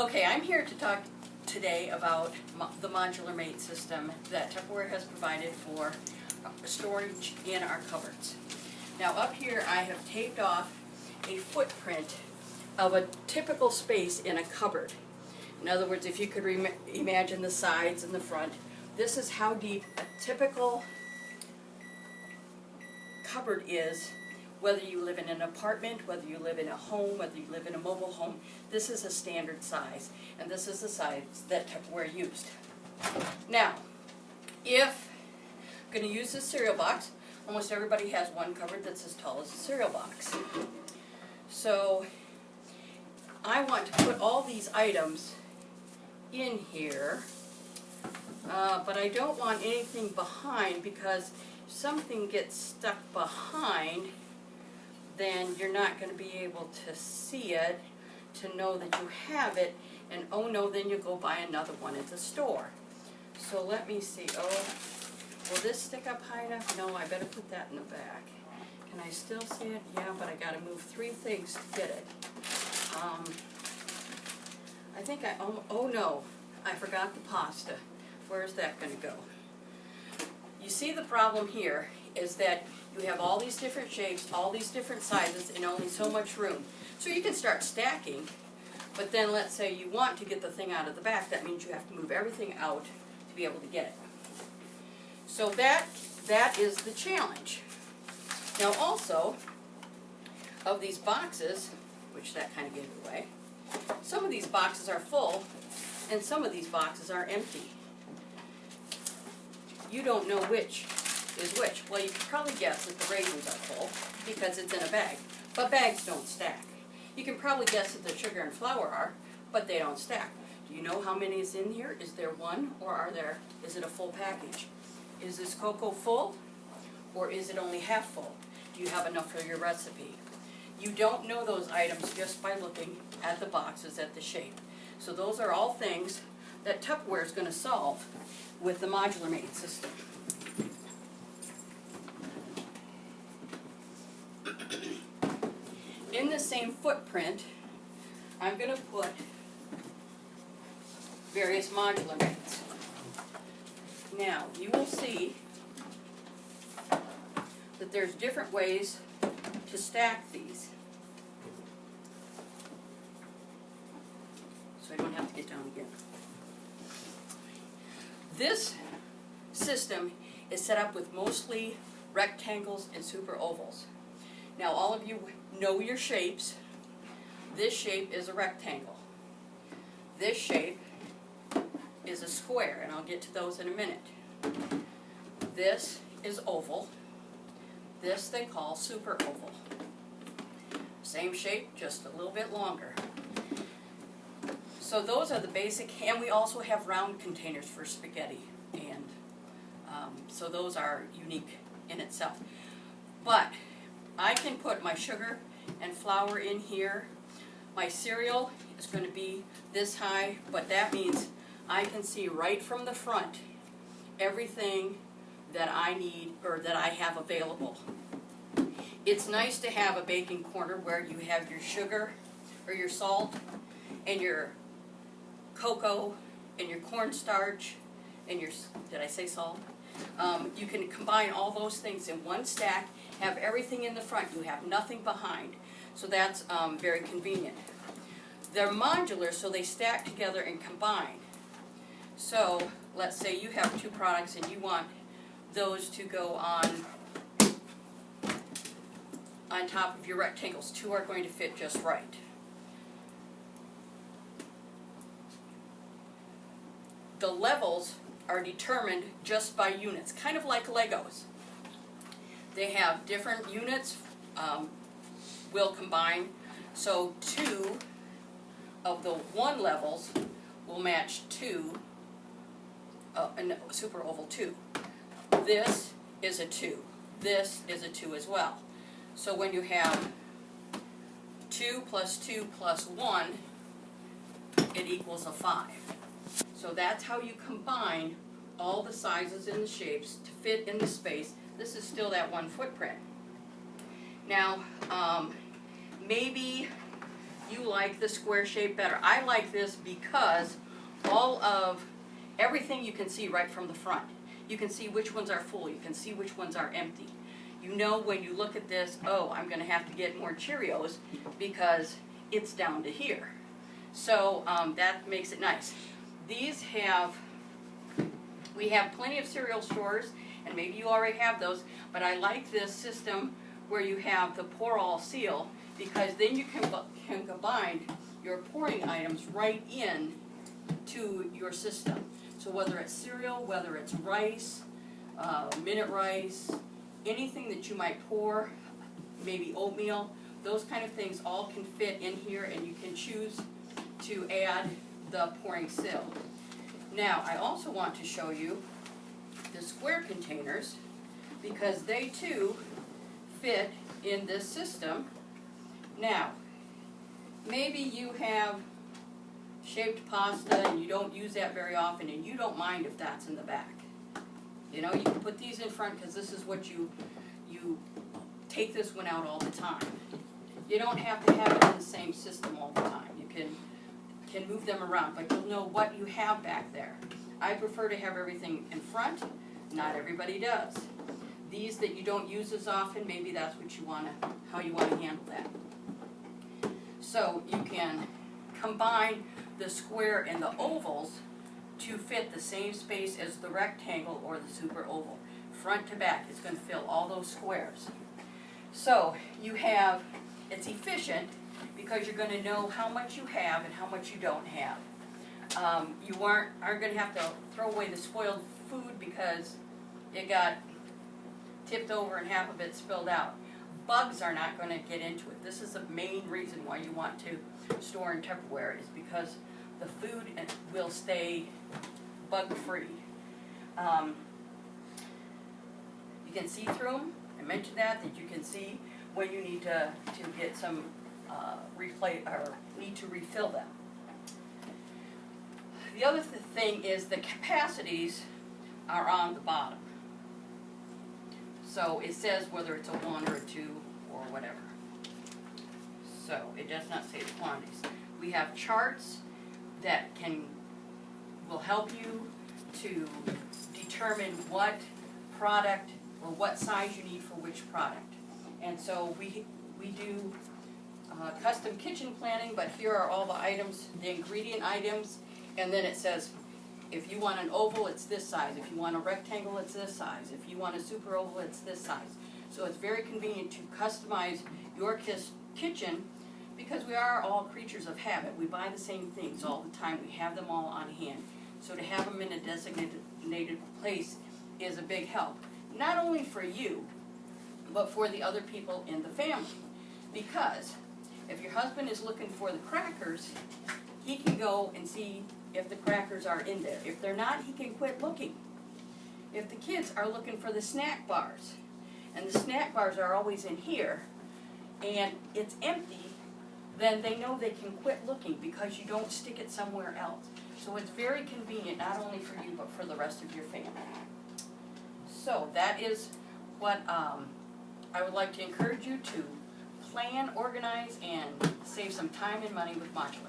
Okay, I'm here to talk today about the modular mate system that Tupperware has provided for storage in our cupboards. Now up here I have taped off a footprint of a typical space in a cupboard. In other words, if you could imagine the sides and the front, this is how deep a typical cupboard is, whether you live in an apartment, whether you live in a home, whether you live in a mobile home. This is a standard size, and this is the size that Tupperware used. Now, if I'm going to use this cereal box, almost everybody has one cupboard that's as tall as a cereal box. So I want to put all these items in here, but I don't want anything behind, because if something gets stuck behind, then you're not going to be able to see it, to know that you have it, and oh no, then you go buy another one at the store. So let me see. Oh, will this stick up high enough? No, I better put that in the back. Can I still see it? Yeah, but I got to move 3 things to get it. I think oh no, I forgot the pasta. Where's that going to go? You see, the problem here is that you have all these different shapes, all these different sizes, and only so much room. So you can start stacking, but then let's say you want to get the thing out of the back. That means you have to move everything out to be able to get it. So that is the challenge. Now also, of these boxes, which that kind of gave it away, some of these boxes are full, and some of these boxes are empty. You don't know which is which. Well, you can probably guess that the raisins are full because it's in a bag, but bags don't stack. You can probably guess that the sugar and flour are, but they don't stack. Do you know how many is in here? Is there one, or is it a full package? Is this cocoa full, or is it only half full? Do you have enough for your recipe? You don't know those items just by looking at the boxes, at the shape. So those are all things that Tupperware is going to solve with the modular mate system. In the same footprint, I'm going to put various modular mates. Now, you will see that there's different ways to stack these. So I don't have to get down again. This system is set up with mostly rectangles and super ovals. Now, all of you know your shapes. This shape is a rectangle. This shape is a square, and I'll get to those in a minute. This is oval. This they call super oval. Same shape, just a little bit longer. So those are the basic, and we also have round containers for spaghetti, and so those are unique in itself. But I can put my sugar and flour in here. My cereal is going to be this high, but that means I can see right from the front everything that I need or that I have available. It's nice to have a baking corner where you have your sugar or your salt and your cocoa and your cornstarch and your, did I say salt? You can combine all those things in one stack, have everything in the front, you have nothing behind. So that's very convenient. They're modular, so they stack together and combine. So let's say you have 2 products and you want those to go on top of your rectangles. 2 are going to fit just right. The levels are determined just by units, kind of like Legos. They have different units, will combine, so 2 of the 1 levels will match 2 in super oval 2. This is a 2. This is a 2 as well. So when you have 2 plus 2 plus 1, it equals a 5. So that's how you combine all the sizes and the shapes to fit in the space. This is still that one footprint. Now, maybe you like the square shape better. I like this because everything you can see right from the front. You can see which ones are full, you can see which ones are empty. You know when you look at this, oh, I'm going to have to get more Cheerios because it's down to here. So that makes it nice. We have plenty of cereal stores, and maybe you already have those, but I like this system where you have the pour-all seal, because then you can combine your pouring items right in to your system. So whether it's cereal, whether it's rice, minute rice, anything that you might pour, maybe oatmeal, those kind of things all can fit in here, and you can choose to add the pouring seal. Now, I also want to show you the square containers, because they too fit in this system. Now, maybe you have shaped pasta and you don't use that very often, and you don't mind if that's in the back. You know, you can put these in front because this is what you take this one out all the time. You don't have to have it in the same system all the time. You can move them around, but you'll know what you have back there. I prefer to have everything in front. Not everybody does. These that you don't use as often, maybe that's what you how you want to handle that. So you can combine the square and the ovals to fit the same space as the rectangle or the super oval. Front to back, it's going to fill all those squares. So it's efficient because you're going to know how much you have and how much you don't have. You aren't going to have to throw away the spoiled food because it got tipped over and half of it spilled out. Bugs are not going to get into it. This is the main reason why you want to store in Tupperware, is because the food will stay bug-free. You can see through them. I mentioned that you can see when you need to get some need to refill them. The other thing is the capacities are on the bottom. So it says whether it's a 1 or a 2 or whatever. So it does not say the quantities. We have charts that will help you to determine what product or what size you need for which product. And so we do custom kitchen planning, but here are all the items, the ingredient items, and then it says if you want an oval, it's this size. If you want a rectangle, it's this size. If you want a super oval, it's this size. So it's very convenient to customize your kitchen, because we are all creatures of habit. We buy the same things all the time. We have them all on hand. So to have them in a designated place is a big help. Not only for you, but for the other people in the family. Because if your husband is looking for the crackers, he can go and see if the crackers are in there. If they're not, he can quit looking. If the kids are looking for the snack bars, and the snack bars are always in here, and it's empty, then they know they can quit looking because you don't stick it somewhere else. So it's very convenient, not only for you, but for the rest of your family. So that is what I would like to encourage you to plan, organize, and save some time and money with Modular.